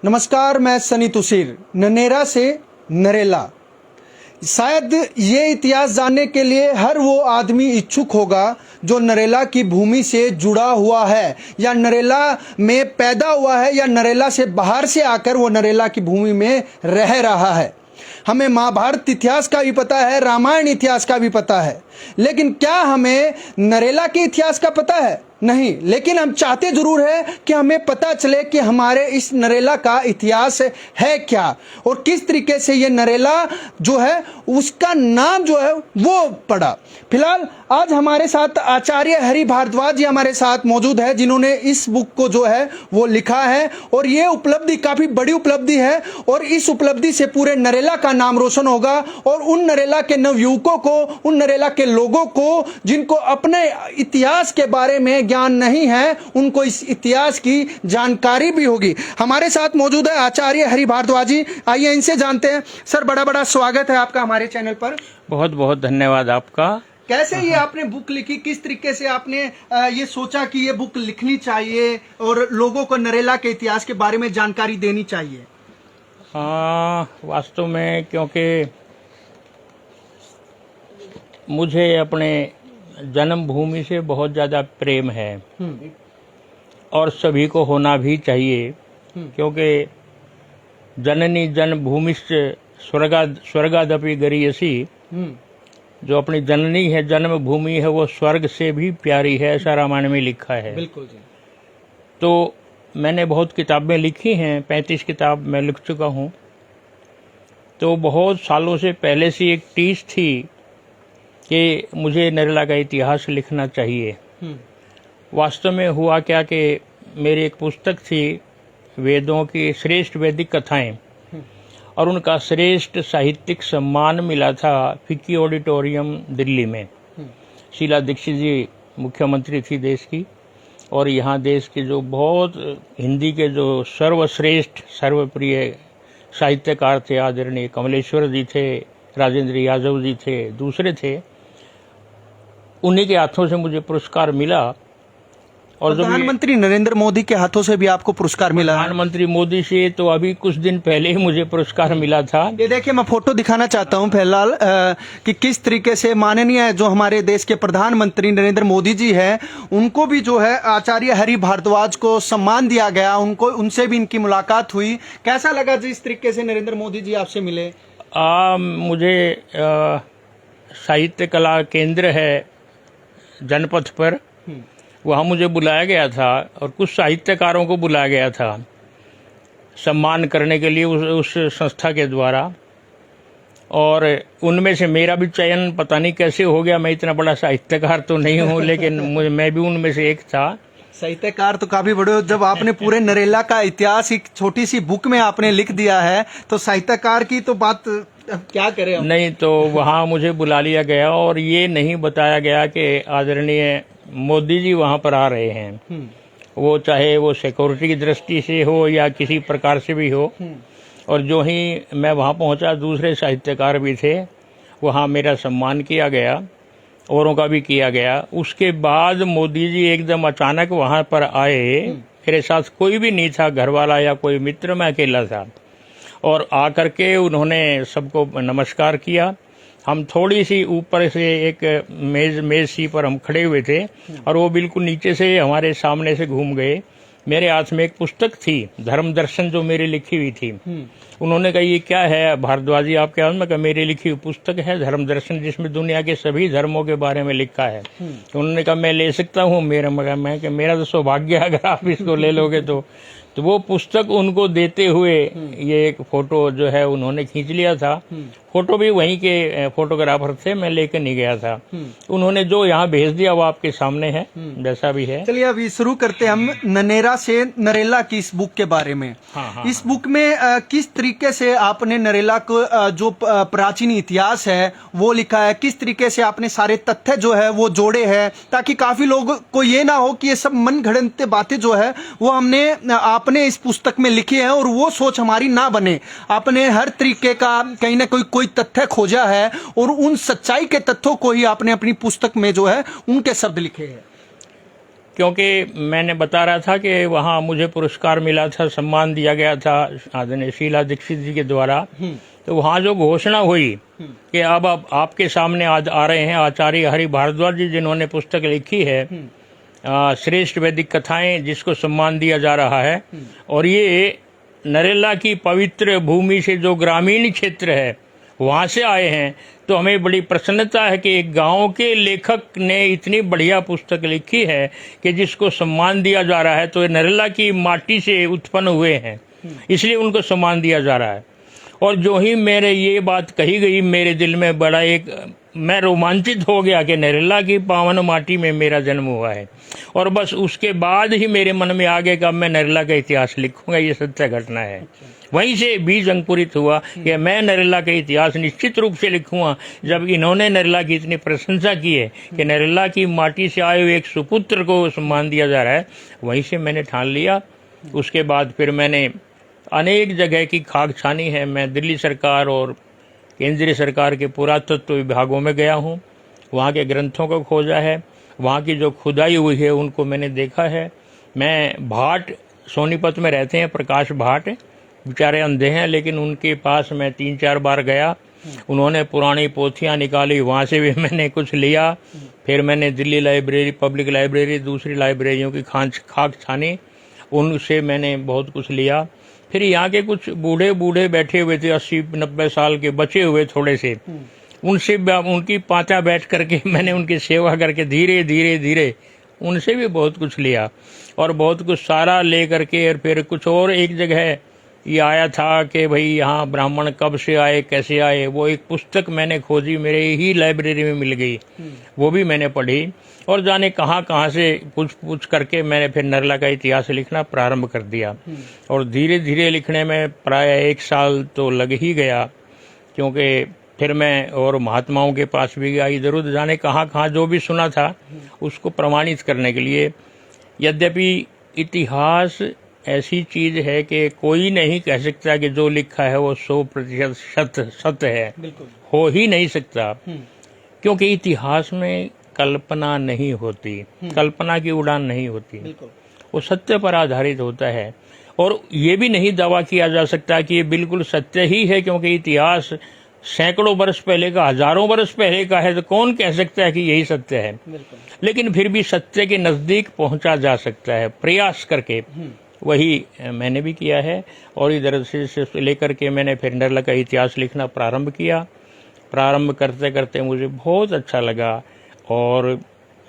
नमस्कार, मैं सनी तुसीर। ननेरा से नरेला। शायद ये इतिहास जानने के लिए हर वो आदमी इच्छुक होगा जो नरेला की भूमि से जुड़ा हुआ है या नरेला में पैदा हुआ है या नरेला से बाहर से आकर वो नरेला की भूमि में रह रहा है। हमें महाभारत इतिहास का भी पता है, रामायण इतिहास का भी पता है, लेकिन क्या हमें नरेला के इतिहास का पता है? नहीं। लेकिन हम चाहते जरूर है कि हमें पता चले कि हमारे इस नरेला का इतिहास है क्या और किस तरीके से ये नरेला जो है उसका नाम जो है वो पड़ा। फिलहाल आज हमारे साथ आचार्य हरि भारद्वाज जी हमारे साथ मौजूद है, जिन्होंने इस बुक को जो है वो लिखा है और ये उपलब्धि काफी बड़ी उपलब्धि है और इस उपलब्धि से पूरे नरेला का नाम रोशन होगा और उन नरेला के नवयुवकों को, उन नरेला के लोगों को जिनको अपने इतिहास के बारे में ज्ञान नहीं है, उनको इस इतिहास की जानकारी भी होगी। हमारे साथ मौजूद है आचार्य हरि भारद्वाज जी। आइए इनसे जानते हैं। सर, बड़ा बड़ा स्वागत है आपका हमारे चैनल पर। बहुत बहुत धन्यवाद आपका। कैसे ये आपने बुक लिखी, किस तरीके से आपने ये सोचा कि ये बुक लिखनी चाहिए और लोगों को नरेला के इतिहास के बारे में जानकारी देनी चाहिए? वास्तव में क्योंकि मुझे अपने जन्मभूमि से बहुत ज़्यादा प्रेम है और सभी को होना भी चाहिए, क्योंकि जननी जन्मभूमिश्च स्वर्गादपि गरीयसी। जो अपनी जननी है, जन्मभूमि है, वो स्वर्ग से भी प्यारी है, ऐसा रामायण में लिखा है। बिल्कुल जी। तो मैंने बहुत किताबें लिखी हैं, 35 किताब मैं लिख चुका हूँ। तो बहुत सालों से पहले से एक टीस थी कि मुझे नरेला का इतिहास लिखना चाहिए। वास्तव में हुआ क्या कि मेरी एक पुस्तक थी वेदों की श्रेष्ठ वैदिक कथाएं, और उनका श्रेष्ठ साहित्यिक सम्मान मिला था फिक्की ऑडिटोरियम दिल्ली में। शीला दीक्षित जी मुख्यमंत्री थी देश की, और यहाँ देश के जो बहुत हिंदी के जो सर्वश्रेष्ठ सर्वप्रिय साहित्यकार थे, आदरणीय कमलेश्वर जी थे, राजेंद्र यादव जी थे, दूसरे थे, उन्हीं के हाथों से मुझे पुरस्कार मिला। और प्रधानमंत्री नरेंद्र मोदी के हाथों से भी आपको पुरस्कार मिला? प्रधानमंत्री मोदी से तो अभी कुछ दिन पहले ही मुझे पुरस्कार मिला था। ये देखिए, मैं फोटो दिखाना चाहता हूं फिलहाल कि किस तरीके से माननीय जो हमारे देश के प्रधानमंत्री नरेंद्र मोदी जी हैं, उनको भी जो है आचार्य हरि भारद्वाज को सम्मान दिया गया। उनसे भी इनकी मुलाकात हुई। कैसा लगा जिस तरीके से नरेंद्र मोदी जी आपसे मिले? मुझे साहित्य कला केंद्र है जनपथ पर, वहाँ मुझे बुलाया गया था और कुछ साहित्यकारों को बुलाया गया था सम्मान करने के लिए उस संस्था के द्वारा, और उनमें से मेरा भी चयन पता नहीं कैसे हो गया। मैं इतना बड़ा साहित्यकार तो नहीं हूँ, लेकिन मैं भी उनमें से एक था। साहित्यकार तो काफी बड़े हो। जब आपने पूरे नरेला का इतिहास एक छोटी सी बुक में आपने लिख दिया है, तो साहित्यकार की तो बात क्या करें हम? नहीं, तो वहाँ मुझे बुला लिया गया और ये नहीं बताया गया कि आदरणीय मोदी जी वहाँ पर आ रहे हैं। वो चाहे वो सिक्योरिटी की दृष्टि से हो या किसी प्रकार से भी हो। और जो ही मैं वहाँ पहुँचा, दूसरे साहित्यकार भी थे, वहाँ मेरा सम्मान किया गया, औरों का भी किया गया। उसके बाद मोदी जी एकदम अचानक वहाँ पर आए। मेरे साथ कोई भी नहीं था, घर वाला या कोई मित्र, मैं अकेला था। और आकर के उन्होंने सबको नमस्कार किया। हम थोड़ी सी ऊपर से एक मेज सी पर हम खड़े हुए थे और वो बिल्कुल नीचे से हमारे सामने से घूम गए। मेरे हाथ में एक पुस्तक थी, धर्म दर्शन, जो मेरी लिखी हुई थी। उन्होंने कहा, ये क्या है भारद्वाज जी आपके हाथ में? कहा, मेरी लिखी हुई पुस्तक है धर्म दर्शन, जिसमें दुनिया के सभी धर्मों के बारे में लिखा है। उन्होंने कहा, मैं ले सकता हूँ? मेरा तो सौभाग्य है अगर आप इसको ले लोगे तो वो पुस्तक उनको देते हुए ये एक फोटो जो है उन्होंने खींच लिया था। फोटो भी वहीं के फोटोग्राफर थे, मैं लेकर नहीं गया था। उन्होंने जो यहाँ भेज दिया वो आपके सामने है, जैसा भी है। चलिए अभी शुरू करते हैं हम ननेरा से नरेला की इस बुक के बारे में। इस बुक में किस तरीके से आपने नरेला को जो प्राचीन इतिहास है वो लिखा है, किस तरीके से आपने सारे तथ्य जो है वो जोड़े हैं, ताकि काफी लोग को ये ना हो कि ये सब मन घड़ंते बातें जो है वो आपने इस पुस्तक में लिखी है और वो सोच हमारी ना बने। आपने हर तरीके का कहीं ना कोई तथ्य खोजा है और उन सच्चाई के तथ्यों को ही आपने अपनी पुस्तक में जो है उनके शब्द लिखे हैं। क्योंकि मैंने बता रहा था कि वहाँ मुझे पुरस्कार मिला था, सम्मान दिया गया था आदरणीय शीला दीक्षित जी के द्वारा। तो वहाँ जो घोषणा हुई कि अब आपके सामने आज आ रहे हैं आचार्य हरि भारद्वाज जी, जिन्होंने पुस्तक लिखी है श्रेष्ठ वैदिक कथाएं, जिसको सम्मान दिया जा रहा है। और ये नरेला की पवित्र भूमि से, जो ग्रामीण क्षेत्र है वहाँ से आए हैं, तो हमें बड़ी प्रसन्नता है कि एक गांव के लेखक ने इतनी बढ़िया पुस्तक लिखी है कि जिसको सम्मान दिया जा रहा है। तो ये नरेला की माटी से उत्पन्न हुए हैं, इसलिए उनको सम्मान दिया जा रहा है। और जो ही मेरे ये बात कही गई, मेरे दिल में बड़ा मैं रोमांचित हो गया कि नरेला की पावन माटी में मेरा जन्म हुआ है। और बस उसके बाद ही मेरे मन में आ गया कि अब मैं नरेला का इतिहास लिखूंगा, ये सत्य घटना है। वहीं से बीज अंकुरित हुआ कि मैं नरेला का इतिहास निश्चित रूप से लिखूंगा। जब इन्होंने नरेला की इतनी प्रशंसा की है कि नरेला की माटी से आए हुए एक सुपुत्र को सम्मान दिया जा रहा है, वहीं से मैंने ठान लिया। उसके बाद फिर मैंने अनेक जगह की खाक छानी है। मैं दिल्ली सरकार और केंद्रीय सरकार के पुरातत्व विभागों में गया हूँ, वहाँ के ग्रंथों को खोजा है, वहाँ की जो खुदाई हुई है उनको मैंने देखा है। मैं भाट सोनीपत में रहते हैं, प्रकाश भाट, बेचारे अंधे हैं, लेकिन उनके पास मैं 3-4 बार गया। उन्होंने पुरानी पोथियाँ निकाली, वहाँ से भी मैंने कुछ लिया। फिर मैंने दिल्ली लाइब्रेरी, पब्लिक लाइब्रेरी, दूसरी लाइब्रेरियों की खाक छानी, उनसे मैंने बहुत कुछ लिया। फिर यहाँ के कुछ बूढ़े बूढ़े बैठे हुए थे, 80-90 साल के, बचे हुए थोड़े से, उनसे उनकी पाँचा बैठ करके मैंने उनकी सेवा करके धीरे धीरे धीरे उनसे भी बहुत कुछ लिया। और बहुत कुछ सारा ले करके, और फिर कुछ और एक जगह ये आया था कि भाई यहाँ ब्राह्मण कब से आए, कैसे आए, वो एक पुस्तक मैंने खोजी, मेरे ही लाइब्रेरी में मिल गई, वो भी मैंने पढ़ी। और जाने कहाँ कहाँ से पूछ करके मैंने फिर नरेला का इतिहास लिखना प्रारंभ कर दिया। और धीरे धीरे लिखने में प्राय 1 साल तो लग ही गया, क्योंकि फिर मैं और महात्माओं के पास भी गया, इधर उधर जाने कहाँ कहाँ जो भी सुना था उसको प्रमाणित करने के लिए। यद्यपि इतिहास ऐसी चीज है कि कोई नहीं कह सकता कि जो लिखा है वो 100% सत्य है, हो ही नहीं सकता, क्योंकि इतिहास में कल्पना नहीं होती, कल्पना की उड़ान नहीं होती, वो सत्य पर आधारित होता है। और ये भी नहीं दावा किया जा सकता कि ये बिल्कुल सत्य ही है, क्योंकि इतिहास सैकड़ों वर्ष पहले का, हजारों वर्ष पहले का है, तो कौन कह सकता है कि यही सत्य है। लेकिन फिर भी सत्य के नजदीक पहुंचा जा सकता है प्रयास करके, वही मैंने भी किया है। और इधर से लेकर के मैंने फिर नरेला का इतिहास लिखना प्रारंभ किया। प्रारंभ करते करते मुझे बहुत अच्छा लगा। और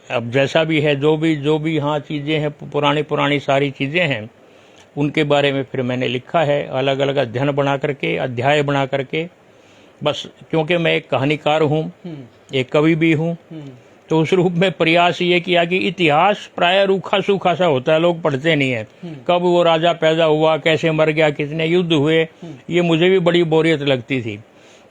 अब जैसा भी है, जो भी यहाँ चीज़ें हैं, पुरानी सारी चीज़ें हैं, उनके बारे में फिर मैंने लिखा है, अलग अलग अध्ययन बना करके, अध्याय बना करके। बस क्योंकि मैं एक कहानीकार हूँ, एक कवि भी हूँ, तो उस रूप में प्रयास ये किया कि इतिहास प्राय रूखा सूखा सा होता है, लोग पढ़ते नहीं है। कब वो राजा पैदा हुआ, कैसे मर गया, कितने युद्ध हुए, ये मुझे भी बड़ी बोरियत लगती थी।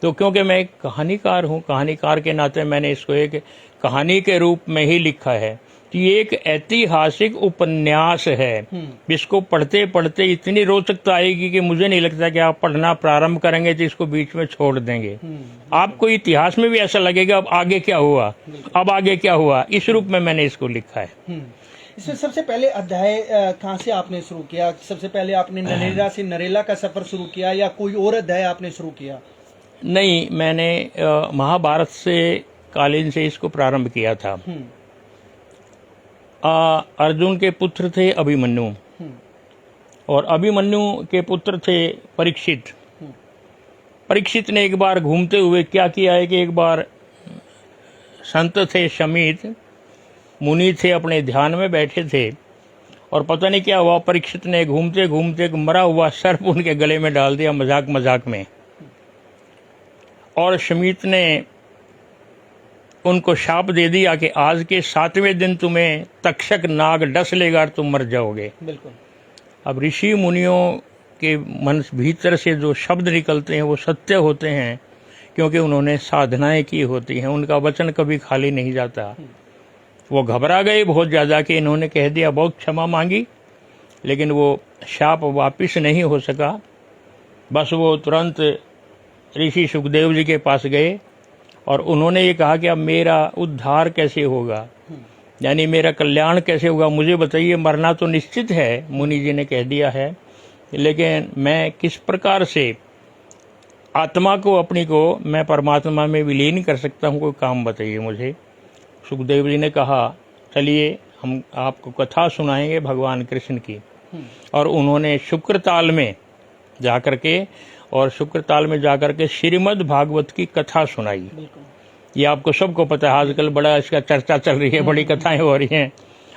तो क्योंकि मैं एक कहानीकार हूँ, कहानीकार के नाते मैंने इसको एक कहानी के रूप में ही लिखा है। तो ये एक ऐतिहासिक उपन्यास है, जिसको पढ़ते पढ़ते इतनी रोचकता आएगी कि मुझे नहीं लगता कि आप पढ़ना प्रारंभ करेंगे तो इसको बीच में छोड़ देंगे। आपको इतिहास में भी ऐसा लगेगा अब आगे क्या हुआ, अब आगे क्या हुआ, इस रूप में मैंने इसको लिखा है। इसमें सबसे पहले अध्याय कहाँ से आपने शुरू किया? सबसे पहले आपने नरेला से नरेला का सफर शुरू किया या कोई और अध्याय आपने शुरू किया? नहीं, मैंने महाभारत से कालीन से इसको प्रारंभ किया था। अर्जुन के पुत्र थे अभिमन्यु, और अभिमन्यु के पुत्र थे परीक्षित। परीक्षित ने एक बार घूमते हुए क्या किया है कि एक बार संत थे, शमीत मुनि थे, अपने ध्यान में बैठे थे, और पता नहीं क्या हुआ, परीक्षित ने घूमते घूमते एक मरा हुआ सर्प उनके गले में डाल दिया मजाक मजाक में। और शमीत ने उनको शाप दे दिया कि आज के 7वें दिन तुम्हें तक्षक नाग डस लेगा, तुम मर जाओगे। बिल्कुल। अब ऋषि मुनियों के मन भीतर से जो शब्द निकलते हैं वो सत्य होते हैं, क्योंकि उन्होंने साधनाएं की होती हैं, उनका वचन कभी खाली नहीं जाता। वो घबरा गए बहुत ज़्यादा कि इन्होंने कह दिया, बहुत क्षमा मांगी, लेकिन वो शाप वापिस नहीं हो सका। बस वो तुरंत ऋषि सुखदेव जी के पास गए और उन्होंने ये कहा कि अब मेरा उद्धार कैसे होगा, यानी मेरा कल्याण कैसे होगा, मुझे बताइए। मरना तो निश्चित है, मुनि जी ने कह दिया है, लेकिन मैं किस प्रकार से आत्मा को अपनी को मैं परमात्मा में विलीन कर सकता हूँ, कोई काम बताइए मुझे। सुखदेव जी ने कहा चलिए हम आपको कथा सुनाएंगे भगवान कृष्ण की। और उन्होंने शुक्रताल में जाकर के श्रीमद् भागवत की कथा सुनाई। ये आपको सबको पता है, आजकल बड़ा इसका चर्चा चल रही है, बड़ी कथाएं हो रही हैं।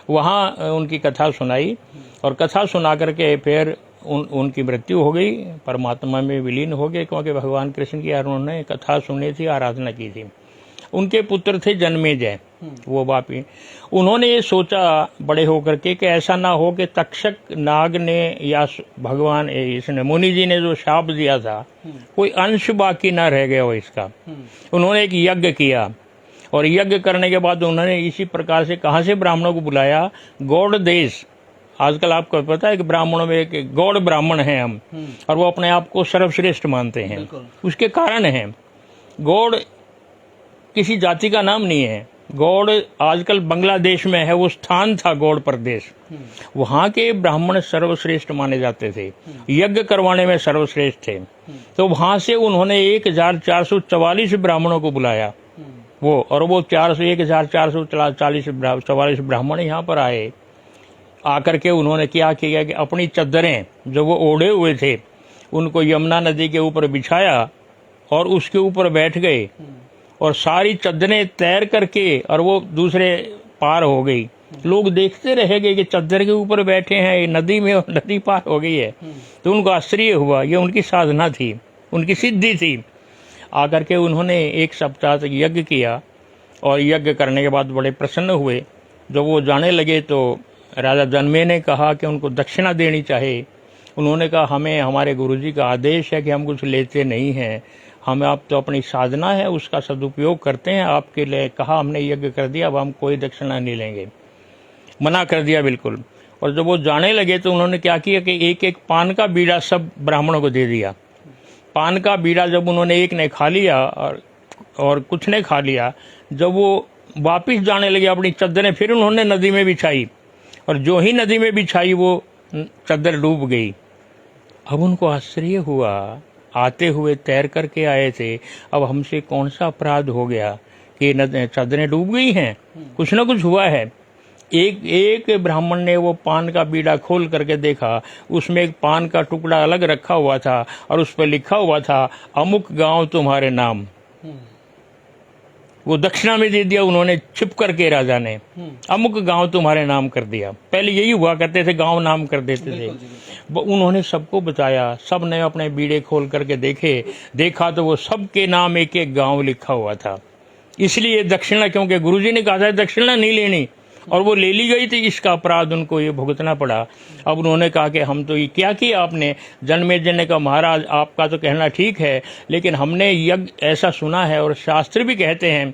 वहाँ उनकी कथा सुनाई और कथा सुना करके फिर उनकी मृत्यु हो गई, परमात्मा में विलीन हो गए, क्योंकि भगवान कृष्ण की उन्होंने कथा सुनी थी, आराधना की थी। उनके पुत्र थे जन्मेजय, वो वापी। उन्होंने ये सोचा बड़े होकर के कि ऐसा ना हो कि तक्षक नाग ने या भगवान इसने मुनि जी ने जो शाप दिया था कोई अंश बाकी ना रह गया हो इसका। उन्होंने एक यज्ञ किया और यज्ञ करने के बाद उन्होंने इसी प्रकार से कहाँ से ब्राह्मणों को बुलाया, गौड़ देश। आजकल आपको पता है कि ब्राह्मणों में एक गौड़ ब्राह्मण हैं हम, और वो अपने आप को सर्वश्रेष्ठ मानते हैं। उसके कारण है, गौड़ किसी जाति का नाम नहीं है। गौड़ आजकल बांग्लादेश में है, वो स्थान था गौड़ प्रदेश। वहाँ के ब्राह्मण सर्वश्रेष्ठ माने जाते थे, यज्ञ करवाने में सर्वश्रेष्ठ थे। तो वहाँ से उन्होंने 1444 ब्राह्मणों को बुलाया वो, और वो 1444 ब्राह्मण यहाँ पर आए। आकर के उन्होंने क्या किया कि अपनी चद्दरें जो वो ओढ़े हुए थे उनको यमुना नदी के ऊपर बिछाया और उसके ऊपर बैठ गए, और सारी चद्दरें तैर करके और वो दूसरे पार हो गई। लोग देखते रह गए कि चद्दर के ऊपर बैठे हैं नदी में और नदी पार हो गई है। तो उनको आश्चर्य हुआ, ये उनकी साधना थी, उनकी सिद्धि थी। आकर के उन्होंने 1 सप्ताह तक यज्ञ किया और यज्ञ करने के बाद बड़े प्रसन्न हुए। जब वो जाने लगे तो राजा जनमे ने कहा कि उनको दक्षिणा देनी चाहिए। उन्होंने कहा हमें हमारे गुरुजी का आदेश है कि हम कुछ लेते नहीं हैं, हमें आप तो अपनी साधना है उसका सदुपयोग करते हैं, आपके लिए कहा हमने यज्ञ कर दिया, अब हम कोई दक्षिणा नहीं लेंगे, मना कर दिया बिल्कुल। और जब वो जाने लगे तो उन्होंने क्या किया कि एक एक पान का बीड़ा सब ब्राह्मणों को दे दिया। पान का बीड़ा जब उन्होंने एक ने खा लिया और कुछ ने खा लिया, जब वो वापिस जाने लगे अपनी चद्दरें फिर उन्होंने नदी में बिछाई, और जो ही नदी में बिछाई वो चद्दर डूब गई। अब उनको आश्चर्य हुआ, आते हुए तैर करके आए थे, अब हमसे कौन सा अपराध हो गया कि चद्दरें डूब गई हैं, कुछ ना कुछ हुआ है। एक ब्राह्मण ने वो पान का बीड़ा खोल करके देखा, उसमें एक पान का टुकड़ा अलग रखा हुआ था और उस पर लिखा हुआ था अमुक गांव तुम्हारे नाम। वो दक्षिणा में दे दिया उन्होंने, छिप करके राजा ने अमुक गांव तुम्हारे नाम कर दिया। पहले यही हुआ करते थे, गांव नाम कर देते थे। उन्होंने सबको बताया, सब ने अपने बीड़े खोल करके देखा तो वो सबके नाम एक एक गांव लिखा हुआ था। इसलिए दक्षिणा, क्योंकि गुरुजी ने कहा था दक्षिणा नहीं लेनी, और वो ले ली गई थी, इसका अपराध उनको ये भुगतना पड़ा। अब उन्होंने कहा कि हम तो ये क्या किया आपने। जनमेजय ने कहा महाराज आपका तो कहना ठीक है, लेकिन हमने यज्ञ ऐसा सुना है और शास्त्र भी कहते हैं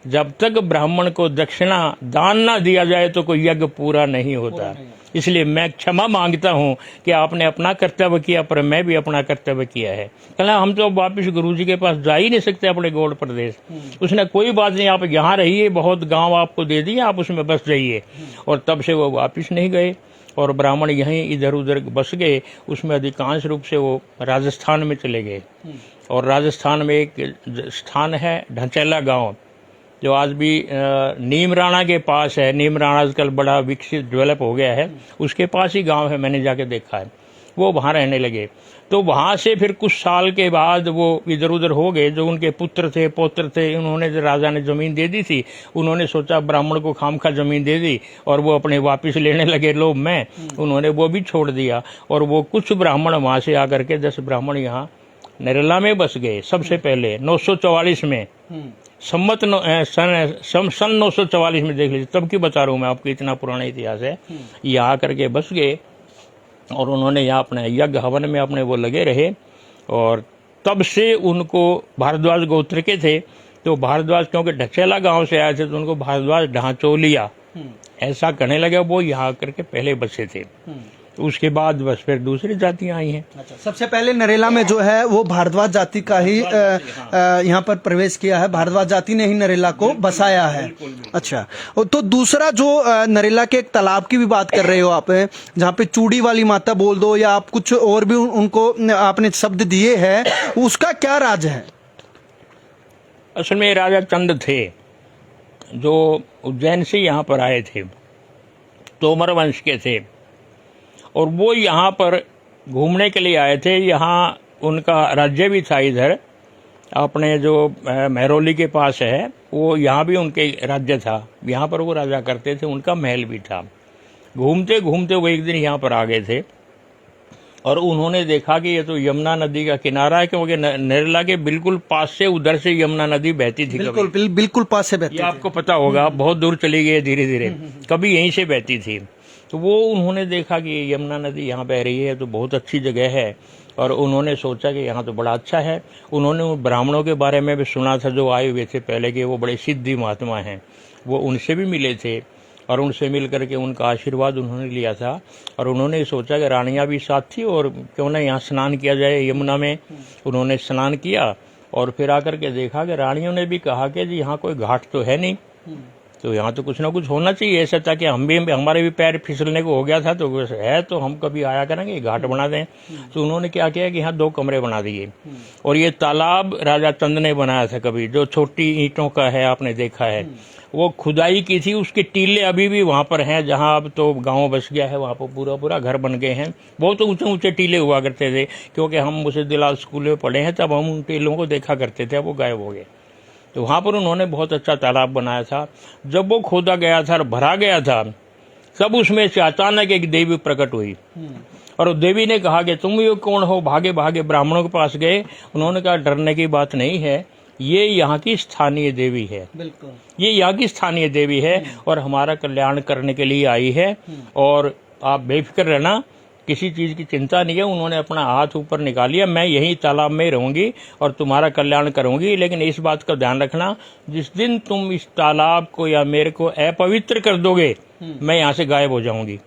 जब तक ब्राह्मण को दक्षिणा दान ना दिया जाए तो कोई यज्ञ पूरा नहीं होता। इसलिए मैं क्षमा मांगता हूँ कि आपने अपना कर्तव्य किया, पर मैं भी अपना कर्तव्य किया है। कहला हम तो वापिस गुरुजी के पास जा ही नहीं सकते अपने गौड़ प्रदेश। उसने कोई बात नहीं, आप यहाँ रहिए, बहुत गांव आपको दे दिए, आप उसमें बस जाइए। और तब से वो वापिस नहीं गए और ब्राह्मण यहीं इधर उधर बस गए। उसमें अधिकांश रूप से वो राजस्थान में चले गए। और राजस्थान में एक स्थान है ढंचैला गाँव, जो आज भी नीम राणा के पास है। नीम राणा आजकल बड़ा विकसित डेवलप हो गया है, उसके पास ही गांव है, मैंने जाके देखा है। वो वहाँ रहने लगे। तो वहाँ से फिर कुछ साल के बाद वो इधर उधर हो गए। जो उनके पुत्र थे पौत्र थे, उन्होंने जो राजा ने जमीन दे दी थी, उन्होंने सोचा ब्राह्मण को खामखा जमीन दे दी और वो अपने वापिस लेने लगे लोभ में, उन्होंने वो भी छोड़ दिया। और वो कुछ ब्राह्मण वहाँ से आकर के 10 ब्राह्मण यहाँ नरेला में बस गए। सबसे पहले 944 में सन 944 में, देख लीजिए तब की बता रहा हूँ मैं आपको, इतना पुराना इतिहास है। यहाँ आकर के बस गए और उन्होंने यहाँ अपने यज्ञ हवन में अपने वो लगे रहे। और तब से उनको भारद्वाज गोत्र के थे, तो भारद्वाज क्योंकि ढचैला गांव से आए थे तो उनको भारद्वाज ढांचोलिया ऐसा कहने लगे। वो यहाँ आकर के पहले बसे थे। उसके बाद बस फिर दूसरी जातियां आई हैं। अच्छा, सबसे पहले नरेला में जो है वो भारद्वाज जाति का ही यहाँ पर प्रवेश किया है, भारद्वाज जाति ने ही नरेला को बसाया है। अच्छा, तो दूसरा जो नरेला के एक तालाब की भी बात कर रहे हो आप, जहाँ पे चूड़ी वाली माता बोल दो या आप कुछ और भी उनको आपने शब्द दिए हैं, उसका क्या राज है? असल में राजा चंद थे जो उज्जैन से यहाँ पर आए थे, तोमर वंश के थे, और वो यहाँ पर घूमने के लिए आए थे। यहाँ उनका राज्य भी था, इधर अपने जो महरौली के पास है वो यहाँ भी उनके राज्य था, यहाँ पर वो राजा करते थे, उनका महल भी था। घूमते घूमते वो एक दिन यहाँ पर आ गए थे और उन्होंने देखा कि ये तो यमुना नदी का किनारा है, क्योंकि नरेला के बिल्कुल पास से उधर से यमुना नदी बहती थी। बिल्कुल पास से बहती थी, आपको पता होगा, बहुत दूर चली गई धीरे धीरे, कभी यहीं से बहती थी। तो वो उन्होंने देखा कि यमुना नदी यहाँ बह रही है तो बहुत अच्छी जगह है, और उन्होंने सोचा कि यहाँ तो बड़ा अच्छा है। उन्होंने उन ब्राह्मणों के बारे में भी सुना था जो आए हुए थे पहले के, वो बड़े सिद्धि महात्मा हैं, वो उनसे भी मिले थे और उनसे मिल करके उनका आशीर्वाद उन्होंने लिया था। और उन्होंने सोचा कि रानियाँ भी साथ थी और क्यों ना यहाँ स्नान किया जाए यमुना में। उन्होंने स्नान किया और फिर आकर के देखा कि रानियों ने भी कहा कि जी यहाँ कोई घाट तो है नहीं, तो यहाँ तो कुछ ना कुछ होना चाहिए, ऐसा था कि हमारे भी पैर फिसलने को हो गया था, तो है तो हम कभी आया करेंगे, घाट बना दें। तो उन्होंने क्या किया कि यहाँ 2 कमरे बना दिए, और ये तालाब राजा चंद ने बनाया था, कभी जो छोटी ईंटों का है आपने देखा है, वो खुदाई की थी, उसके टीले अभी भी वहाँ पर हैं, जहाँ अब तो गाँव बस गया है, वहाँ पर पूरा पूरा घर बन गए हैं। बहुत ऊंचे ऊंचे टीले हुआ करते थे, क्योंकि हम मुसद्दीलाल स्कूल में पढ़े हैं, तब हम उन टीलों को देखा करते थे, अब वो गायब हो गए। तो वहाँ पर उन्होंने बहुत अच्छा तालाब बनाया था। जब वो खोदा गया था और भरा गया था, तब उसमें से अचानक एक देवी प्रकट हुई, और देवी ने कहा कि तुम ये कौन हो? भागे भागे ब्राह्मणों के पास गए। उन्होंने कहा डरने की बात नहीं है, ये यहाँ की स्थानीय देवी है, बिल्कुल ये यहाँ की स्थानीय देवी है और हमारा कल्याण करने के लिए आई है, और आप बेफिक्र रहना, किसी चीज की चिंता नहीं है। उन्होंने अपना हाथ ऊपर निकालिया, मैं यही तालाब में रहूंगी और तुम्हारा कल्याण करूंगी, लेकिन इस बात का ध्यान रखना, जिस दिन तुम इस तालाब को या मेरे को अपवित्र कर दोगे, मैं यहाँ से गायब हो जाऊंगी।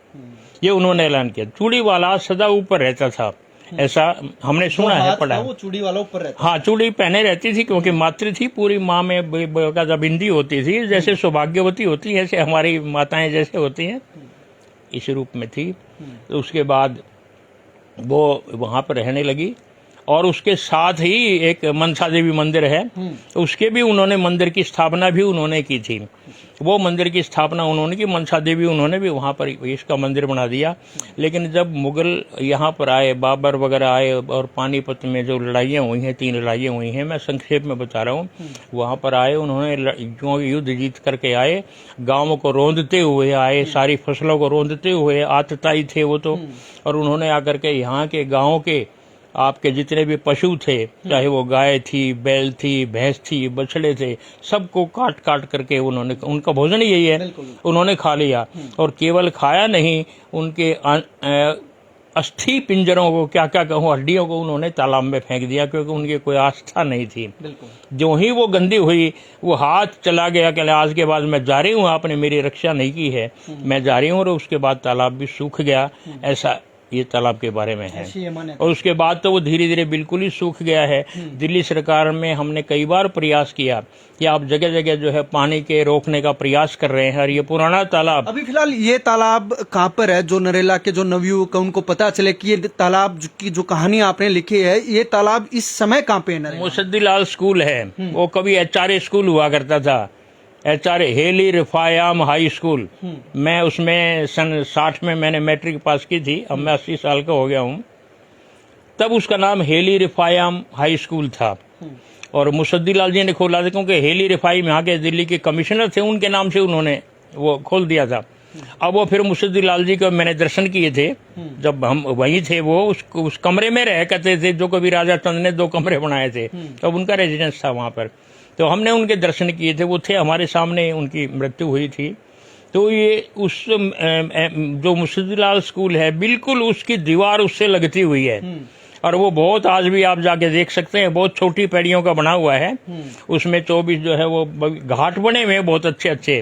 ये उन्होंने ऐलान किया। चूड़ी वाला सदा ऊपर रहता था, ऐसा हमने सुना है, पढ़ा। वो चूड़ी वाला ऊपर रहता, हाँ, चूड़ी पहने रहती थी, क्योंकि मातृ थी, पूरी माँ में बिंदी होती थी, जैसे सौभाग्यवती होती है, ऐसे हमारी माताएं जैसे होती हैं, इस रूप में थी। तो उसके बाद वो वहाँ पर रहने लगी, और उसके साथ ही एक मनसा देवी मंदिर है, उसके भी उन्होंने मंदिर की स्थापना भी उन्होंने की थी। वो मंदिर की स्थापना उन्होंने की, मनसा देवी उन्होंने भी वहाँ पर इसका मंदिर बना दिया। लेकिन जब मुगल यहाँ पर आए, बाबर वगैरह आए, और पानीपत में जो लड़ाइयाँ हुई हैं, 3 लड़ाइयाँ हुई हैं, मैं संक्षेप में बता रहा हूँ, वहाँ पर आए, उन्होंने युद्ध जीत करके आए, गाँवों को रोंदते हुए आए, सारी फसलों को रोंदते हुए, आतताई थे वो तो, और उन्होंने आकर के यहाँ के गाँव के आपके जितने भी पशु थे, चाहे वो गाय थी, बैल थी, भैंस थी, बछड़े थे, सबको काट काट करके उन्होंने, उनका भोजन ही यही है, उन्होंने खा लिया। और केवल खाया नहीं, उनके अस्थि पिंजरों को, क्या क्या कहूँ, हड्डियों को उन्होंने तालाब में फेंक दिया, क्योंकि उनकी कोई आस्था नहीं थी। जो ही वो गंदी हुई, वो हाथ चला गया कि आज के बाद मैं जा रही हूँ, आपने मेरी रक्षा नहीं की है, मैं जा रही हूँ, और उसके बाद तालाब भी सूख गया। ऐसा ये तालाब के बारे में है, और उसके बाद तो वो धीरे धीरे बिल्कुल ही सूख गया है। दिल्ली सरकार में हमने कई बार प्रयास किया कि आप जगह जगह जो है पानी के रोकने का प्रयास कर रहे हैं, और ये पुराना तालाब, अभी फिलहाल ये तालाब कहाँ पर है? जो नरेला के जो नवयुवक उनको पता चले कि ये तालाब की जो कहानी आपने लिखी है, ये तालाब इस समय कहाँ पे है? मुसद्दीलाल स्कूल है, वो कभी HRA स्कूल हुआ करता था, HRA हेली रिफायाम हाई स्कूल। मैं उसमें सन 60 में मैंने मैट्रिक पास की थी, अब मैं 80 साल का हो गया हूँ। तब उसका नाम हेली रिफायाम हाई स्कूल था, और मुसद्दीलाल जी ने खोला था, क्योंकि हेली रिफाई यहाँ के दिल्ली के कमिश्नर थे, उनके नाम से उन्होंने वो खोल दिया था। अब वो फिर मुसद्दीलाल जी को मैंने दर्शन किए थे, जब हम वहीं थे, वो उस कमरे में रह करते थे, जो कभी राजा चंद ने 2 कमरे बनाए थे, तब उनका रेजिडेंस था वहाँ पर। तो हमने उनके दर्शन किए थे, वो थे हमारे सामने, उनकी मृत्यु हुई थी। तो ये उस जो मुसद्दीलाल स्कूल है, बिल्कुल उसकी दीवार उससे लगती हुई है, और वो बहुत आज भी आप जाके देख सकते हैं, बहुत छोटी पैड़ियों का बना हुआ है। उसमें 24 जो है वो घाट बने हुए हैं बहुत अच्छे अच्छे,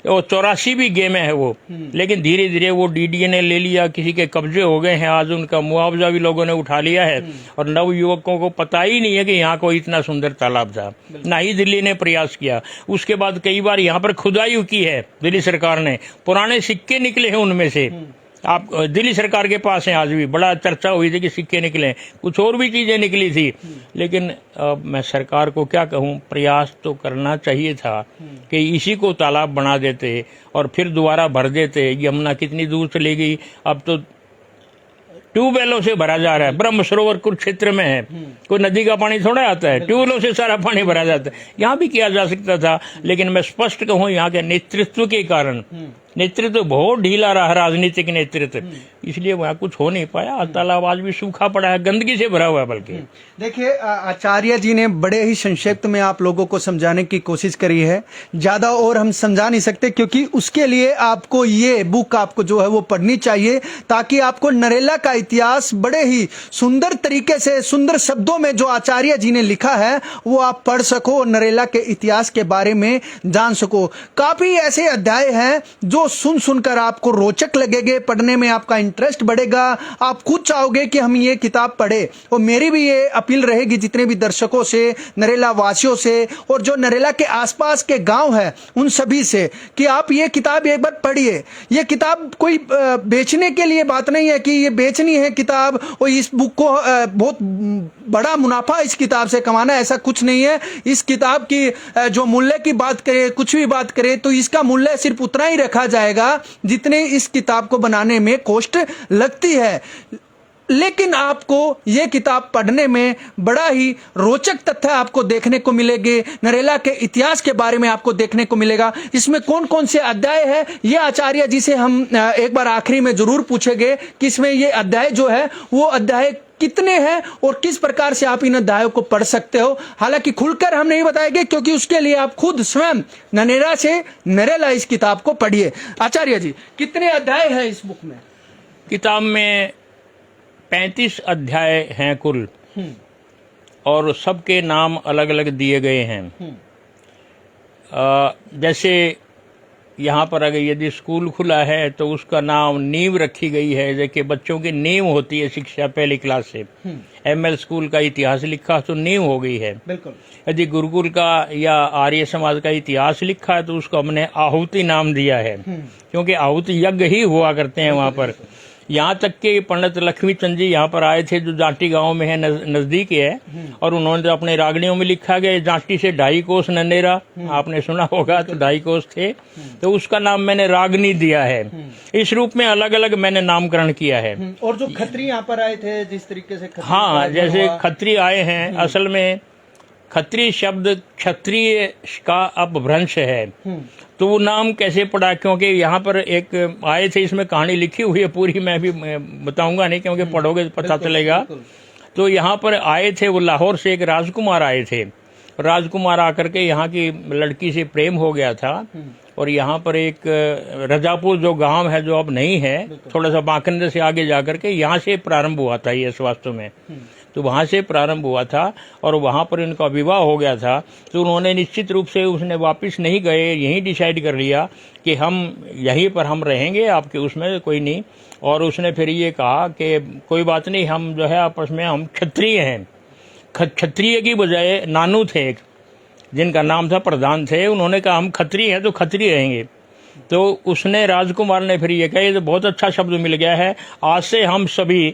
और 84 भी गेम है वो। लेकिन धीरे धीरे वो डीडीए ने ले लिया, किसी के कब्जे हो गए हैं, आज उनका मुआवजा भी लोगों ने उठा लिया है। और नव युवकों को पता ही नहीं है कि यहाँ कोई इतना सुंदर तालाब था, ना ही दिल्ली ने प्रयास किया। उसके बाद कई बार यहाँ पर खुदाई की है दिल्ली सरकार ने, पुराने सिक्के निकले हैं उनमें से। आप दिल्ली सरकार के पास हैं, आज भी बड़ा चर्चा हुई थी कि सिक्के निकले, कुछ और भी चीजें निकली थी। लेकिन मैं सरकार को क्या कहूँ, प्रयास तो करना चाहिए था कि इसी को तालाब बना देते और फिर दोबारा भर देते। यमुना कितनी दूर चली गई, अब तो ट्यूबवेलों से भरा जा रहा है। ब्रह्म सरोवर कुरुक्षेत्र में है, कोई नदी का पानी थोड़ा आता है, ट्यूबवेलों से सारा पानी भरा जाता है। यहाँ भी किया जा सकता था, लेकिन मैं स्पष्ट कहूँ यहाँ के नेतृत्व के कारण, नेतृत्व बहुत ढीला रहा, राजनीतिक नेतृत्व, इसलिए वहाँ कुछ हो नहीं पाया। तालाब आज भी सूखा पड़ा है, गंदगी से भरा हुआ है। बल्कि देखिए, आचार्य जी ने बड़े ही संक्षिप्त में आप लोगों को समझाने की कोशिश करी है। ज्यादा और हम समझा नहीं सकते, क्योंकि उसके लिए आपको ये बुक आपको जो है वो पढ़नी चाहिए, ताकि आपको नरेला का इतिहास बड़े ही सुंदर तरीके से, सुंदर शब्दों में जो आचार्य जी ने लिखा है वो आप पढ़ सको और नरेला के इतिहास के बारे में जान सको। काफी ऐसे अध्याय हैं जो सुनकर आपको रोचक लगेंगे, पढ़ने में आपका इंटरेस्ट बढ़ेगा, आप खुद चाहोगे कि हम ये किताब पढ़े। और मेरी भी ये अपील रहेगी जितने भी दर्शकों से, नरेला वासियों से, और जो नरेला के आसपास के गांव है उन सभी से, कि आप ये किताब एक बार पढ़िए। ये किताब कोई बेचने के लिए बात नहीं है कि ये बेचनी है किताब और इस बुक को बहुत बड़ा मुनाफा इस किताब से कमाना, ऐसा कुछ नहीं है। इस किताब की जो मूल्य की बात करें, कुछ भी बात करें, तो इसका मूल्य सिर्फ उतना ही रखा जाएगा जितने इस किताब को बनाने में कॉस्ट लगती है। लेकिन आपको यह किताब पढ़ने में बड़ा ही रोचक तथ्य आपको देखने को मिलेंगे, नरेला के इतिहास के बारे में आपको देखने को मिलेगा। इसमें कौन कौन से अध्याय है, ये आचार्य जी से हम एक बार आखिरी में जरूर पूछेंगे कि इसमें ये अध्याय जो है वो अध्याय कितने हैं और किस प्रकार से आप इन अध्यायों को पढ़ सकते हो। हालांकि खुलकर हम नहीं बताएंगे, क्योंकि उसके लिए आप खुद स्वयं नरेला से नरेला इस किताब को पढ़िए। आचार्य जी, कितने अध्याय हैं इस बुक में? किताब में 35 अध्याय हैं कुल, और सबके नाम अलग अलग दिए गए हैं। जैसे यहाँ पर अगर यदि स्कूल खुला है तो उसका नाम नींव रखी गई है, जैसे बच्चों की नींव होती है शिक्षा पहली क्लास से। ML स्कूल का इतिहास लिखा तो नींव हो गई है। बिल्कुल। यदि गुरुकुल का या आर्य समाज का इतिहास लिखा है तो उसको हमने आहुति नाम दिया है, क्योंकि आहुति यज्ञ ही हुआ करते हैं वहाँ पर। यहाँ तक के पंडित लक्ष्मी चंद जी यहाँ पर आए थे, जो जाटी गांव में है, नजदीक है, और उन्होंने तो अपने रागणियों में लिखा गया जाटी से 2.5 कोस ननेरा, आपने सुना होगा, तो 2.5 कोस थे, तो उसका नाम मैंने रागनी दिया है। इस रूप में अलग अलग मैंने नामकरण किया है। और जो खत्री यहाँ पर आए थे, जिस तरीके से हाँ, जैसे खत्री आए हैं, असल में खत्री शब्द क्षत्रिय का अपभ्रंश है, तो वो नाम कैसे पड़ा, क्योंकि यहाँ पर एक आए थे, इसमें कहानी लिखी हुई है पूरी, मैं भी बताऊंगा नहीं क्योंकि पढ़ोगे तो पता चलेगा। तो यहाँ पर आए थे, वो लाहौर से एक राजकुमार आए थे। राजकुमार आकर के यहाँ की लड़की से प्रेम हो गया था, और यहाँ पर एक रजापुर जो गांव है, जो अब नहीं है, थोड़ा सा बांकंदे से आगे जाकर के, यहाँ से प्रारंभ हुआ था ये वास्तव में। तो वहाँ से प्रारंभ हुआ था और वहाँ पर इनका विवाह हो गया था। तो उन्होंने निश्चित रूप से, उसने वापस नहीं गए, यहीं डिसाइड कर लिया कि हम यहीं पर हम रहेंगे, आपके उसमें कोई नहीं। और उसने फिर ये कहा कि कोई बात नहीं, हम जो है आपस में हम क्षत्रिय हैं। क्षत्रिय की बजाय नानू थे एक, जिनका नाम था प्रधान थे, उन्होंने कहा हम क्षत्रिय हैं तो क्षत्रिय रहेंगे। तो उसने, राजकुमार ने फिर ये कहा, ये तो बहुत अच्छा शब्द मिल गया है, आज से हम सभी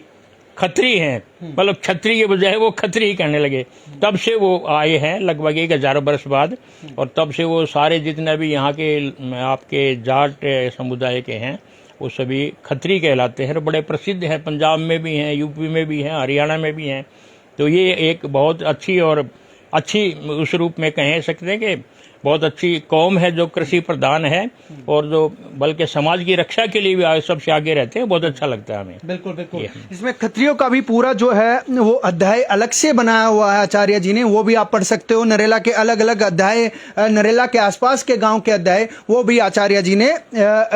खत्री हैं, मतलब क्षत्रिय के बजाय वो खत्री कहने लगे। तब से वो आए हैं लगभग 1000 वर्ष बाद, और तब से वो सारे जितने भी यहाँ के आपके जाट समुदाय के हैं वो सभी खत्री कहलाते हैं, बड़े प्रसिद्ध हैं। पंजाब में भी हैं, यूपी में भी हैं, हरियाणा में भी हैं। तो ये एक बहुत अच्छी और अच्छी उस रूप में कह सकते हैं कि बहुत अच्छी कौम है जो कृषि प्रधान है और जो बल्कि समाज की रक्षा के लिए भी सबसे आगे रहते हैं। बहुत अच्छा लगता है हमें। बिल्कुल बिल्कुल। इसमें खत्रियों का भी पूरा जो है वो अध्याय अलग से बनाया हुआ है आचार्य जी ने, वो भी आप पढ़ सकते हो। नरेला के अलग अलग अध्याय, नरेला के आसपास के गांव के अध्याय, वो भी आचार्य जी ने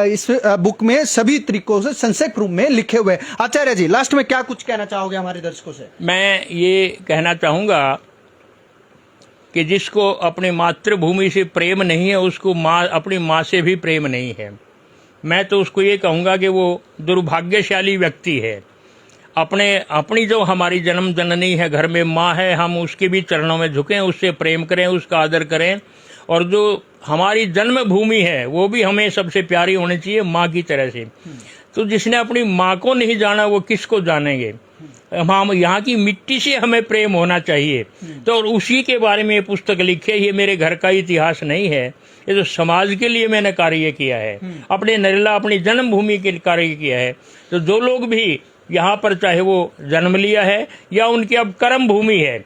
इस बुक में सभी तरीकों से संक्षेप रूप में लिखे हुए। आचार्य जी लास्ट में क्या कुछ कहना चाहोगे हमारे दर्शकों से? मैं ये कहना चाहूंगा कि जिसको अपनी मातृभूमि से प्रेम नहीं है उसको अपनी माँ से भी प्रेम नहीं है। मैं तो उसको ये कहूँगा कि वो दुर्भाग्यशाली व्यक्ति है। अपनी जो हमारी जन्म जननी है, घर में माँ है, हम उसके भी चरणों में झुकें, उससे प्रेम करें, उसका आदर करें। और जो हमारी जन्मभूमि है वो भी हमें सबसे प्यारी होनी चाहिए, माँ की तरह से। तो जिसने अपनी माँ को नहीं जाना वो किसको जानेंगे? हम यहाँ की मिट्टी से हमें प्रेम होना चाहिए। तो और उसी के बारे में ये पुस्तक लिखी है। ये मेरे घर का इतिहास नहीं है, ये तो समाज के लिए मैंने कार्य किया है, अपने नरेला अपनी जन्मभूमि के लिए कार्य किया है। तो जो लोग भी यहाँ पर चाहे वो जन्म लिया है या उनकी अब कर्म भूमि है,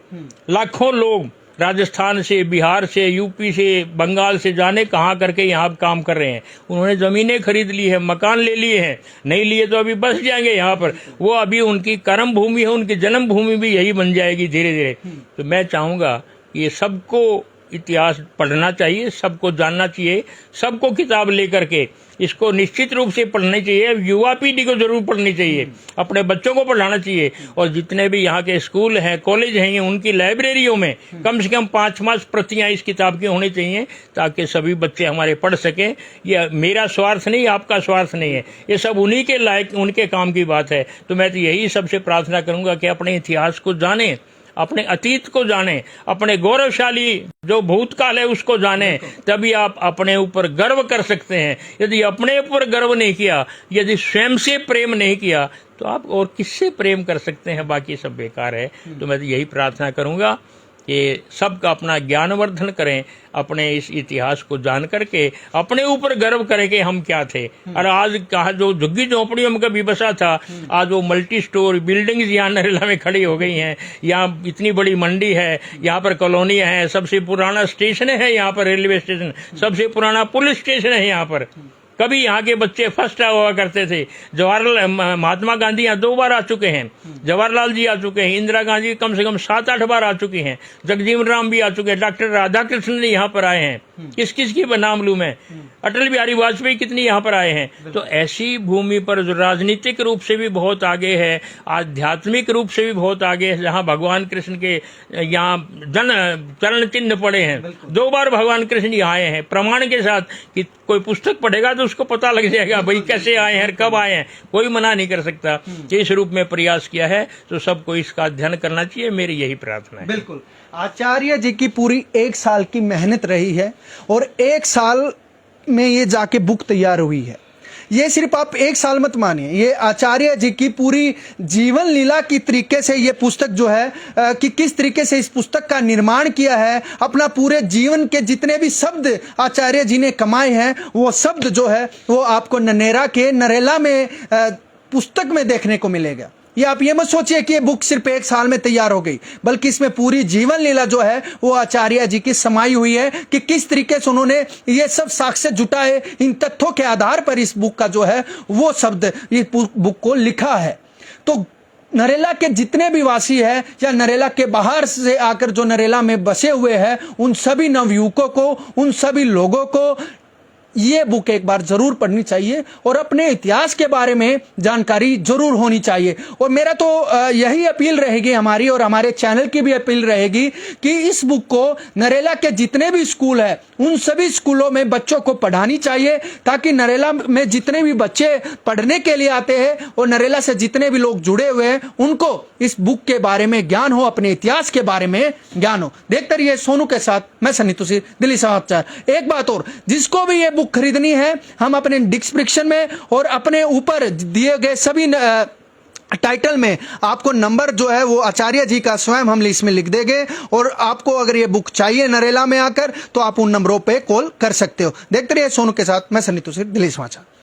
लाखों लोग राजस्थान से, बिहार से, यूपी से, बंगाल से जाने कहाँ करके यहाँ काम कर रहे हैं। उन्होंने जमीनें खरीद ली है, मकान ले लिए हैं, नहीं लिए तो अभी बस जाएंगे यहाँ पर। वो अभी उनकी कर्म भूमि है, उनकी जन्म भूमि भी यही बन जाएगी धीरे धीरे। तो मैं चाहूँगा ये सबको इतिहास पढ़ना चाहिए, सबको जानना चाहिए, सबको किताब लेकर के इसको निश्चित रूप से पढ़नी चाहिए। युवा पीढ़ी को जरूर पढ़नी चाहिए, अपने बच्चों को पढ़ाना चाहिए। और जितने भी यहाँ के स्कूल हैं, कॉलेज हैं, उनकी लाइब्रेरियों में कम से कम 5 प्रतियां इस किताब की होनी चाहिए, ताकि सभी बच्चे हमारे पढ़ सकें। ये मेरा स्वार्थ नहीं, आपका स्वार्थ नहीं है, ये सब उन्हीं के लायक, उनके काम की बात है। तो मैं तो यही सबसे प्रार्थना करूंगा कि अपने इतिहास को जानें, अपने अतीत को जानें, अपने गौरवशाली जो भूतकाल है उसको जानें, तभी आप अपने ऊपर गर्व कर सकते हैं। यदि अपने ऊपर गर्व नहीं किया, यदि स्वयं से प्रेम नहीं किया, तो आप और किससे प्रेम कर सकते हैं? बाकी सब बेकार है। तो मैं तो यही प्रार्थना करूंगा कि सबका अपना ज्ञानवर्धन करें, अपने इस इतिहास को जान करके अपने ऊपर गर्व करें कि हम क्या थे। और आज कहा जो झुग्गी झोंपड़ियों में कभी बसा था, आज वो मल्टी स्टोर बिल्डिंग्स यहाँ नरेला में खड़ी हो गई हैं। यहाँ इतनी बड़ी मंडी है, यहाँ पर कॉलोनियाँ हैं, सबसे पुराना स्टेशन है यहाँ पर, रेलवे स्टेशन, सबसे पुराना पुलिस स्टेशन है यहाँ पर। कभी यहाँ के बच्चे फर्स्ट हुआ करते थे। जवाहरलाल, महात्मा गांधी यहाँ 2 बार आ चुके हैं, जवाहरलाल जी आ चुके हैं, इंदिरा गांधी कम से कम 7-8 बार आ चुकी हैं, जगजीवन राम भी आ चुके हैं, डॉक्टर राधाकृष्णन ने यहाँ पर आए हैं, किस किस की नाम लूं मैं, अटल बिहारी वाजपेयी कितनी यहाँ पर आए हैं। तो ऐसी भूमि पर जो राजनीतिक रूप से भी बहुत आगे है, आध्यात्मिक रूप से भी बहुत आगे है, जहाँ भगवान कृष्ण के यहाँ चरण चिन्ह पड़े हैं। 2 बार भगवान कृष्ण यहाँ आए हैं, प्रमाण के साथ कि कोई पुस्तक पढ़ेगा तो उसको पता लग जाएगा भाई कैसे आए हैं, कब आए हैं, कोई मना नहीं कर सकता। इस रूप में प्रयास किया है, तो सबको इसका अध्ययन करना चाहिए, मेरी यही प्रार्थना है। बिल्कुल। आचार्य जी की पूरी 1 साल की मेहनत रही है और 1 साल में ये जाके बुक तैयार हुई है। ये सिर्फ आप 1 साल मत मानिए, ये आचार्य जी की पूरी जीवन लीला की तरीके से ये पुस्तक जो है कि किस तरीके से इस पुस्तक का निर्माण किया है, अपना पूरे जीवन के जितने भी शब्द आचार्य जी ने कमाए हैं, वो शब्द जो है वो आपको नरेला में पुस्तक में देखने को मिलेगा। ये आप ये मत सोचिए कि ये बुक सिर्फ 1 साल में तैयार हो गई, बल्कि इसमें पूरी जीवन लीला जो है वो आचार्य जी की समाई हुई है कि किस तरीके से उन्होंने ये सब साक्ष्य जुटाए, इन तथ्यों के आधार पर इस बुक का जो है वो शब्द इस बुक को लिखा है। तो नरेला के जितने भी वासी है या नरेला के बाहर से आकर जो नरेला में बसे हुए हैं, उन सभी नवयुवकों को, उन सभी लोगों को ये बुक एक बार जरूर पढ़नी चाहिए और अपने इतिहास के बारे में जानकारी जरूर होनी चाहिए। और मेरा तो यही अपील रहेगी हमारी, और हमारे चैनल की भी अपील रहेगी कि इस बुक को नरेला के जितने भी स्कूल है उन सभी स्कूलों में बच्चों को पढ़ानी चाहिए, ताकि नरेला में जितने भी बच्चे पढ़ने के लिए आते हैं और नरेला से जितने भी लोग जुड़े हुए हैं उनको इस बुक के बारे में ज्ञान हो, अपने इतिहास के बारे में ज्ञान हो। देखते रहिए सोनू के साथ, मैं सन्नी तुसीर, दिल्ली समाचार। एक बात और, जिसको भी ये बुक खरीदनी है, हम अपने डिस्क्रिप्शन में और अपने ऊपर दिए गए सभी टाइटल में आपको नंबर जो है वो आचार्य जी का स्वयं हम इसमें लिख देंगे, और आपको अगर ये बुक चाहिए नरेला में आकर तो आप उन नंबरों पे कॉल कर सकते हो। देखते रहिए सोनू के साथ, मैं सन्नी तुसीर, दिल्ली समाचार।